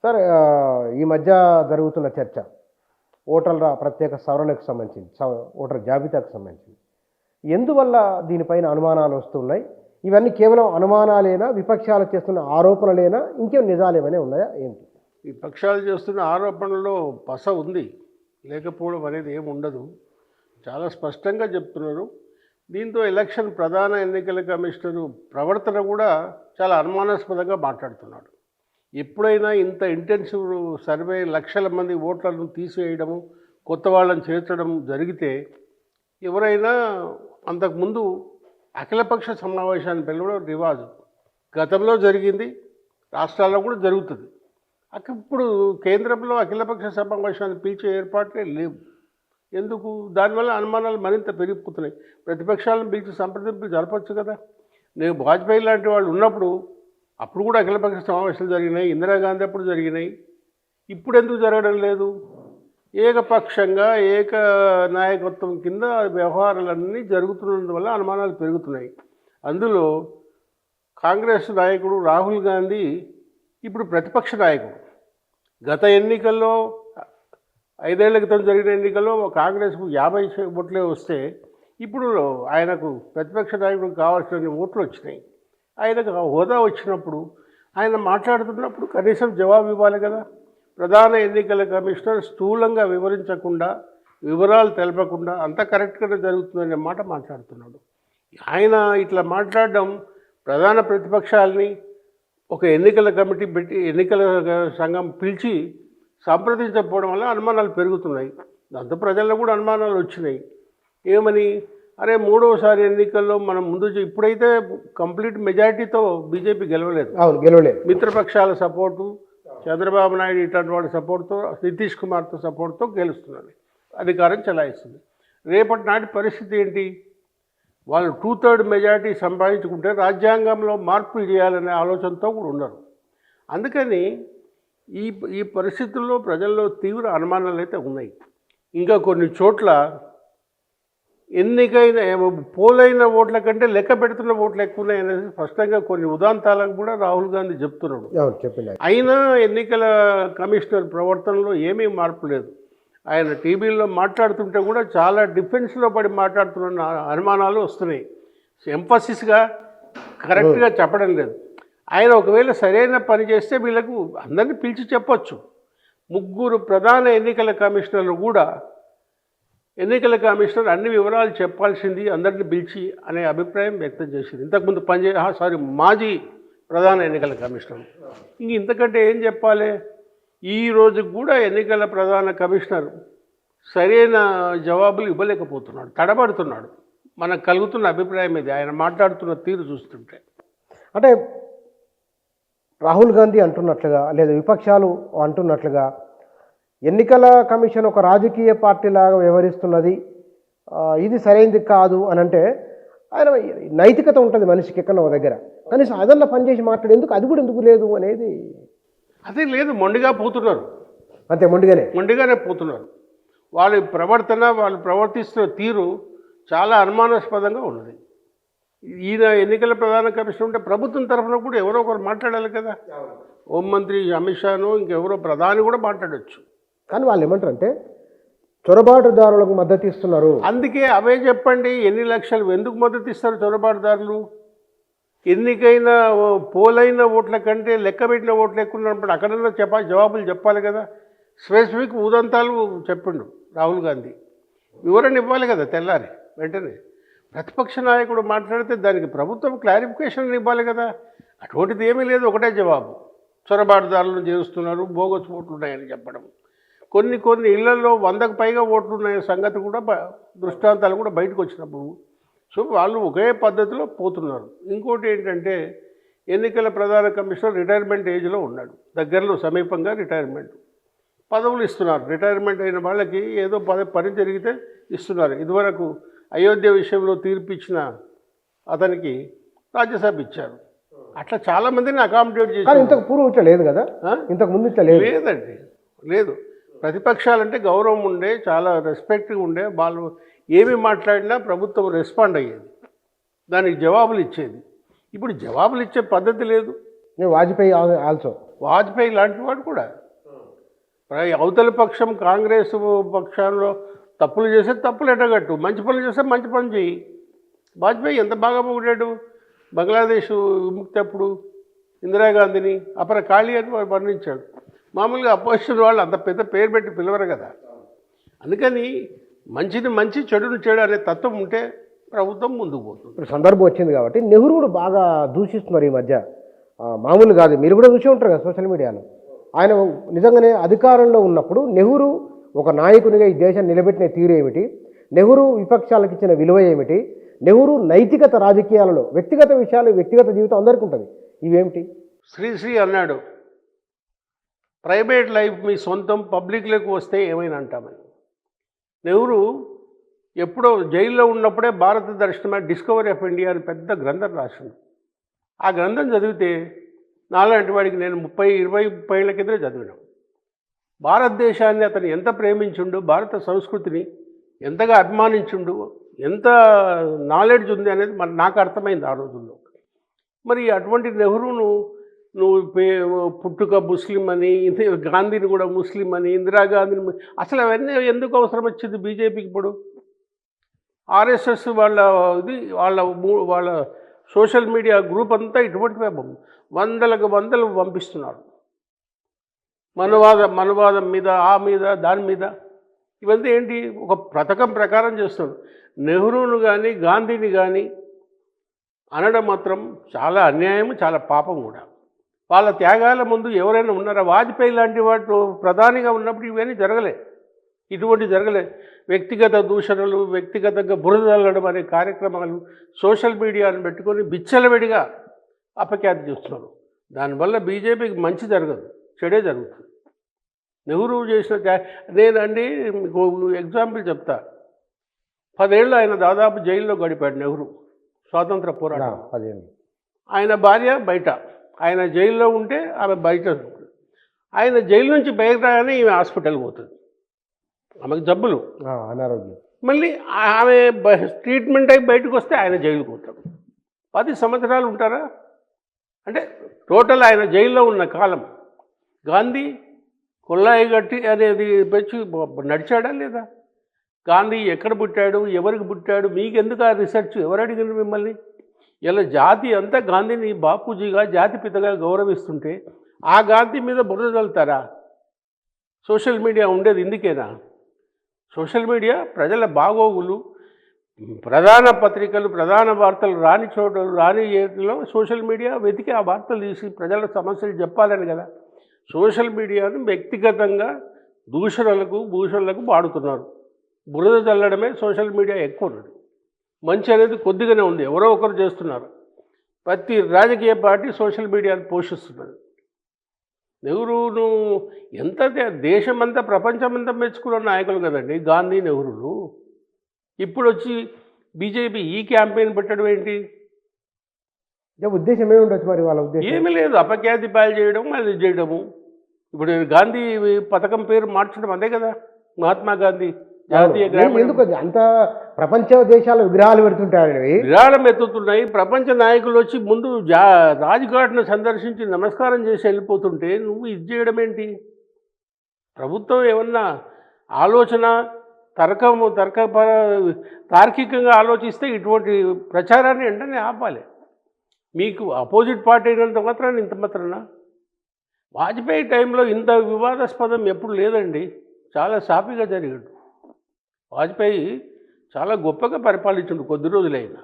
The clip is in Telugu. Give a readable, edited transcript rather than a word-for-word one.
సార్ ఈ మధ్య జరుగుతున్న చర్చ ఓటర్ల ప్రత్యేక సవరణకు సంబంధించింది, ఓటర్ జాబితాకు సంబంధించింది. ఎందువల్ల దీనిపైన అనుమానాలు వస్తున్నాయి? ఇవన్నీ కేవలం అనుమానాలేనా, విపక్షాలు చేస్తున్న ఆరోపణలేనా, ఇంకేం నిజాలేమైనా ఉన్నాయా ఏంటి? విపక్షాలు చేస్తున్న ఆరోపణలో పస ఉంది, లేకపోవడం అనేది ఏమి ఉండదు. చాలా స్పష్టంగా చెప్తున్నారు. దీంతో ఎలక్షన్ ప్రధాన ఎన్నికల కమిషనరు ప్రవర్తన కూడా చాలా అనుమానాస్పదంగా మాట్లాడుతున్నాడు. ఎప్పుడైనా ఇంత ఇంటెన్సివ్ సర్వే లక్షల మంది ఓట్లను తీసివేయడము, కొత్త వాళ్ళని చేర్చడం జరిగితే ఎవరైనా అంతకుముందు అఖిలపక్ష సమావేశాన్ని పిలవడం రివాజు. గతంలో జరిగింది, రాష్ట్రాల్లో కూడా జరుగుతుంది. ఇప్పుడు కేంద్రంలో అఖిలపక్ష సమావేశాన్ని పిలిచే ఏర్పాట్లే లేవు. ఎందుకు? దానివల్ల అనుమానాలు మరింత పెరిగిపోతున్నాయి. ప్రతిపక్షాలను పిలిచి సంప్రదింపులు జరపచ్చు కదా. నేను వాజ్పేయి లాంటి వాళ్ళు ఉన్నప్పుడు అప్పుడు కూడా అఖిలపక్ష సమావేశాలు జరిగినాయి, ఇందిరాగాంధీ అప్పుడు జరిగినాయి. ఇప్పుడు ఎందుకు జరగడం లేదు? ఏకపక్షంగా ఏక నాయకత్వం కింద వ్యవహారాలన్నీ జరుగుతున్నందువల్ల అనుమానాలు పెరుగుతున్నాయి. అందులో కాంగ్రెస్ నాయకుడు రాహుల్ గాంధీ ఇప్పుడు ప్రతిపక్ష నాయకుడు. గత ఎన్నికల్లో 5 ఏళ్ల క్రితం జరిగిన ఎన్నికల్లో కాంగ్రెస్కు 50 ఓట్లే వస్తే ఇప్పుడు ఆయనకు ప్రతిపక్ష నాయకుడికి కావాల్సిన ఓట్లు వచ్చినాయి. ఆయనకు హోదా వచ్చినప్పుడు ఆయన మాట్లాడుతున్నప్పుడు కనీసం జవాబు ఇవ్వాలి కదా. ప్రధాన ఎన్నికల కమిషనర్ స్థూలంగా వివరించకుండా, వివరాలు తెలపకుండా అంత కరెక్ట్గానే జరుగుతుందనే మాట మాట్లాడుతున్నాడు. ఆయన ఇట్లా మాట్లాడడం ప్రధాన ప్రతిపక్షాలని ఒక ఎన్నికల కమిటీ పెట్టి ఎన్నికల సంఘం పిలిచి సంప్రదించకపోవడం వల్ల అనుమానాలు పెరుగుతున్నాయి. దాంతో ప్రజల్లో కూడా అనుమానాలు వచ్చినాయి. ఏమని? అరే, 3వసారి ఎన్నికల్లో మనం ముందు ఇప్పుడైతే కంప్లీట్ మెజారిటీతో బీజేపీ గెలవలేదు. మిత్రపక్షాల సపోర్టు, చంద్రబాబు నాయుడు ఇట్లాంటి వాడి సపోర్ట్తో, నితీష్ కుమార్తో సపోర్ట్తో గెలుస్తున్నది, అధికారం చెలాయిస్తుంది. రేపటి నాటి పరిస్థితి ఏంటి? వాళ్ళు 2/3 మెజారిటీ సంపాదించుకుంటే రాజ్యాంగంలో మార్పులు చేయాలనే ఆలోచనతో కూడా ఉన్నారు. అందుకని ఈ పరిస్థితుల్లో ప్రజల్లో తీవ్ర అనుమానాలు అయితే ఉన్నాయి. ఇంకా కొన్ని చోట్ల ఎన్నికైన పోలైన ఓట్ల కంటే లెక్క పెడుతున్న ఓట్లు ఎక్కువ ఉన్నాయి అనేది స్పష్టంగా కొన్ని ఉదాంతాలకు కూడా రాహుల్ గాంధీ చెప్తున్నాడు. అయినా ఎన్నికల కమిషనర్ ప్రవర్తనలో ఏమీ మార్పు లేదు. ఆయన టీవీల్లో మాట్లాడుతుంటే కూడా చాలా డిఫెన్స్లో పడి మాట్లాడుతున్న అనుమానాలు వస్తున్నాయి. ఎంఫసిస్గా కరెక్ట్గా చెప్పడం లేదు. ఆయన ఒకవేళ సరైన పని చేస్తే వీళ్ళకు అందరినీ పిలిచి చెప్పొచ్చు. 3 ప్రధాన ఎన్నికల కమిషనర్లు కూడా ఎన్నికల కమిషనర్ అన్ని వివరాలు చెప్పాల్సింది అందరినీ పిలిచి అనే అభిప్రాయం వ్యక్తం చేసింది. ఇంతకుముందు మాజీ ప్రధాన ఎన్నికల కమిషనర్. ఇంతకంటే ఏం చెప్పాలి? ఈ రోజుకు కూడా ఎన్నికల ప్రధాన కమిషనర్ సరైన జవాబులు ఇవ్వలేకపోతున్నాడు, తడబడుతున్నాడు. మనకు కలుగుతున్న అభిప్రాయం ఇది ఆయన మాట్లాడుతున్న తీరు చూస్తుంటే. అంటే రాహుల్ గాంధీ అంటున్నట్లుగా లేదా విపక్షాలు అంటున్నట్లుగా ఎన్నికల కమిషన్ ఒక రాజకీయ పార్టీలాగా వ్యవహరిస్తున్నది, ఇది సరైనది కాదు అని అంటే ఆయన నైతికత ఉంటుంది మనిషికి ఎక్కడో దగ్గర. కనీసం అదన్నా పనిచేసి మాట్లాడేందుకు అది కూడా ఎందుకు లేదు అనేది. అదే లేదు, మొండిగా పోతున్నారు. అంతే, మొండిగానే పోతున్నారు. వాళ్ళ ప్రవర్తన, వాళ్ళు ప్రవర్తిస్తున్న తీరు చాలా అనుమానాస్పదంగా ఉన్నది. ఈయన ఎన్నికల ప్రధాన కమిషనర్ ఉంటే ప్రభుత్వం తరఫున కూడా ఎవరో ఒకరు మాట్లాడాలి కదా. హోంమంత్రి అమిత్ షాను, ఇంకెవరో ప్రధాని కూడా మాట్లాడచ్చు. కానీ వాళ్ళు ఏమంటారంటే చొరబాటుదారులకు మద్దతు ఇస్తున్నారు. అందుకే అవే చెప్పండి. ఎన్ని లక్షలు ఎందుకు మద్దతు ఇస్తారు చొరబాటుదారులు? ఎన్నికైన పోలైన ఓట్ల కంటే లెక్కబెట్టిన ఓట్లు ఎక్కువ ఉన్నప్పుడు అక్కడన్నా జవాబులు చెప్పాలి కదా. స్పెసిఫిక్ ఉదంతాలు చెప్పిండు రాహుల్ గాంధీ. వివరణ ఇవ్వాలి కదా తెల్లారి వెంటనే. ప్రతిపక్ష నాయకుడు మాట్లాడితే దానికి ప్రభుత్వం క్లారిఫికేషన్ ఇవ్వాలి కదా. అటువంటిది ఏమీ లేదు, ఒకటే జవాబు. చొరబాటుదారులను చేస్తున్నారు, బోగస్ ఓట్లు ఉన్నాయని చెప్పడం. కొన్ని ఇళ్లలో 100కు పైగా ఓట్లు ఉన్న సంగతి కూడా దృష్టాంతాలు కూడా బయటకు వచ్చినప్పుడు సో వాళ్ళు ఒకే పద్ధతిలో పోతున్నారు. ఇంకోటి ఏంటంటే ఎన్నికల ప్రధాన కమిషనర్ రిటైర్మెంట్ ఏజ్లో ఉన్నాడు, దగ్గరలో సమీపంగా రిటైర్మెంట్. పదవులు ఇస్తున్నారు. రిటైర్మెంట్ అయిన వాళ్ళకి ఏదో పని జరిగితే ఇస్తున్నారు. ఇదివరకు అయోధ్య విషయంలో తీర్పు ఇచ్చిన అతనికి రాజ్యసభ ఇచ్చారు. అట్లా చాలామందిని అకామిడేట్ చేశారు. ఇంతకు పూర్వం ఇట్లా లేదు కదా, ఇంతకు ముందు ఇట్లా లేదండి, లేదు. ప్రతిపక్షాలంటే గౌరవం ఉండే, చాలా రెస్పెక్ట్గా ఉండే. వాళ్ళు ఏమి మాట్లాడినా ప్రభుత్వం రెస్పాండ్ అయ్యేది, దానికి జవాబులు ఇచ్చేది. ఇప్పుడు జవాబులు ఇచ్చే పద్ధతి లేదు. వాజ్పేయి ఆల్సో వాజ్పేయి లాంటి వాడు కూడా అవతల పక్షం కాంగ్రెస్ పక్షంలో తప్పులు చేస్తే తప్పులు ఎట్టగట్టు, మంచి పనులు చేస్తే మంచి పని చేయి. వాజ్పేయి ఎంత బాగా పొగిడాడు బంగ్లాదేశ్ విముక్తి అప్పుడు ఇందిరాగాంధీని, అపర ఖాళీ అని వర్ణించాడు. మామూలుగా అపోజిషన్ వాళ్ళు అంత పెద్ద పేరు పెట్టి పిలవరు కదా. అందుకని మంచిని మంచి, చెడుని చెడు అనే తత్వం ఉంటే ప్రభుత్వం ముందుకు పోతుంది. ఇప్పుడు సందర్భం వచ్చింది కాబట్టి నెహ్రూ కూడా బాగా దూషిస్తున్నారు ఈ మధ్య. మామూలు కాదు, మీరు కూడా చూసి ఉంటారు కదా సోషల్ మీడియాలో. ఆయన నిజంగానే అధికారంలో ఉన్నప్పుడు నెహ్రూ ఒక నాయకునిగా ఈ దేశాన్ని నిలబెట్టిన తీరు ఏమిటి, నెహ్రూ విపక్షాలకు ఇచ్చిన విలువ ఏమిటి, నెహ్రూ నైతికత రాజకీయాలలో, వ్యక్తిగత విషయాలు, వ్యక్తిగత జీవితం అందరికీ ఉంటుంది, ఇవేమిటి? శ్రీ అన్నాడు, ప్రైవేట్ లైఫ్ మీ సొంతం, పబ్లిక్లోకి వస్తే ఏమైనా అంటామని. నెహ్రూ ఎప్పుడో జైల్లో ఉన్నప్పుడే భారత దర్శనం, డిస్కవరీ ఆఫ్ ఇండియా అని పెద్ద గ్రంథం రాసింది. ఆ గ్రంథం చదివితే నాలాంటి వాడికి, నేను 20 ఏళ్ల కిందనే చదివినాం. భారతదేశాన్ని అతను ఎంత ప్రేమించుండు, భారత సంస్కృతిని ఎంతగా అభిమానించుండు, ఎంత నాలెడ్జ్ ఉంది అనేది నాకు అర్థమైంది ఆ రోజుల్లో. మరి అటువంటి నెహ్రూను నువ్వు పుట్టుక ముస్లిం అని, గాంధీని కూడా ముస్లిం అని, ఇందిరాగాంధీని, అసలు అవన్నీ ఎందుకు అవసరం వచ్చింది బీజేపీకి? ఇప్పుడు ఆర్ఎస్ఎస్ వాళ్ళ వాళ్ళ సోషల్ మీడియా గ్రూప్ అంతా ఇటువంటివే వందలు పంపిస్తున్నారు. మనవాదం మీద, దాని మీద. ఇవన్నీ ఏంటి? ఒక పథకం ప్రకారం చేస్తున్నారు. నెహ్రూను కానీ గాంధీని కానీ అనడం మాత్రం చాలా అన్యాయం, చాలా పాపం కూడా. వాళ్ళ త్యాగాల ముందు ఎవరైనా ఉన్నారా? వాజ్పేయి లాంటి వాడు ప్రధానిగా ఉన్నప్పుడు ఇవన్నీ జరగలే. వ్యక్తిగత దూషణలు, వ్యక్తిగతంగా బురదల్లడం అనే కార్యక్రమాలు సోషల్ మీడియాను పెట్టుకొని బిచ్చలవిడిగా అపఖ్యాతి చేస్తున్నారు. దానివల్ల బీజేపీకి మంచి జరగదు, చెడే జరుగుతుంది. నెహ్రూ చేసిన నేనండి మీకు ఎగ్జాంపుల్ చెప్తా. 10 ఏళ్ళు ఆయన దాదాపు జైల్లో గడిపాడు నెహ్రూ, స్వాతంత్ర పోరాటం. ఆయన భార్య బయట, ఆయన జైల్లో ఉంటే ఆమె బయట. ఆయన జైలు నుంచి బయట రాగానే ఈమె హాస్పిటల్కి పోతుంది, ఆమెకు జబ్బులు, అనారోగ్యం. మళ్ళీ ఆమె ట్రీట్మెంట్ అయి బయటకు వస్తే ఆయన జైలుకు పోతాడు. 10 సంవత్సరాలు ఉంటారా? అంటే టోటల్ ఆయన జైల్లో ఉన్న కాలం. గాంధీ కొల్లాయి గట్టి అనేది పెంచి నడిచాడా లేదా? గాంధీ ఎక్కడ పుట్టాడు, ఎవరికి పుట్టాడు, మీకెందుకు ఆ రీసెర్చ్? ఎవరు అడిగిన మిమ్మల్ని? ఇలా జాతి అంతా గాంధీని బాపూజీగా, జాతిపితగా గౌరవిస్తుంటే ఆ గాంధీ మీద బురద చల్లుతారా? సోషల్ మీడియా ఉండేది ఇందుకేనా? సోషల్ మీడియా ప్రజల బాగోగులు, ప్రధాన పత్రికలు, ప్రధాన వార్తలు రాని ఏట్లో సోషల్ మీడియా వెతికి ఆ వార్తలు తీసి ప్రజల సమస్యలు చెప్పాలని కదా. సోషల్ మీడియాను వ్యక్తిగతంగా భూషణలకు వాడుతున్నారు. బురద చల్లడమే సోషల్ మీడియా ఎక్కువ ఉన్నది. మంచి అనేది కొద్దిగానే ఉంది, ఎవరో ఒకరు చేస్తున్నారు. ప్రతి రాజకీయ పార్టీ సోషల్ మీడియాను పోషిస్తున్నది. నెహ్రూను ఎంత దేశమంతా, ప్రపంచమంతా మెచ్చుకున్న నాయకులు కదండి గాంధీ, నెహ్రూలు. ఇప్పుడు వచ్చి బీజేపీ ఈ క్యాంపెయిన్ పెట్టడం ఏంటి? ఉద్దేశం ఏమి ఉండొచ్చు మరి వాళ్ళ ఉద్దేశం? ఏమీ లేదు, అపఖ్యాతి పాలు చేయడం, అది చేయడము. ఇప్పుడు గాంధీ పథకం పేరు మార్చడం అదే కదా. మహాత్మా గాంధీ జాతీయ గ్రామీణ. ఎందుకు అంత ప్రపంచ దేశాల విగ్రహాలు పెడుతుంటారు, విగ్రహాలు ఎత్తుతున్నాయి. ప్రపంచ నాయకులు వచ్చి ముందు రాజ్ఘాట్ను సందర్శించి నమస్కారం చేసి వెళ్ళిపోతుంటే నువ్వు ఇది చేయడం ఏంటి? ప్రభుత్వం ఏమన్నా ఆలోచన తార్కికంగా ఆలోచిస్తే ఇటువంటి ప్రచారాన్ని వెంటనే ఆపాలి. మీకు అపోజిట్ పార్టీ అయినంత మాత్రాన వాజ్పేయి టైంలో ఇంత వివాదాస్పదం ఎప్పుడు లేదండి. చాలా సాఫీగా జరిగాడు. వాజ్పేయి చాలా గొప్పగా పరిపాలించాడు కొద్ది రోజులైనా.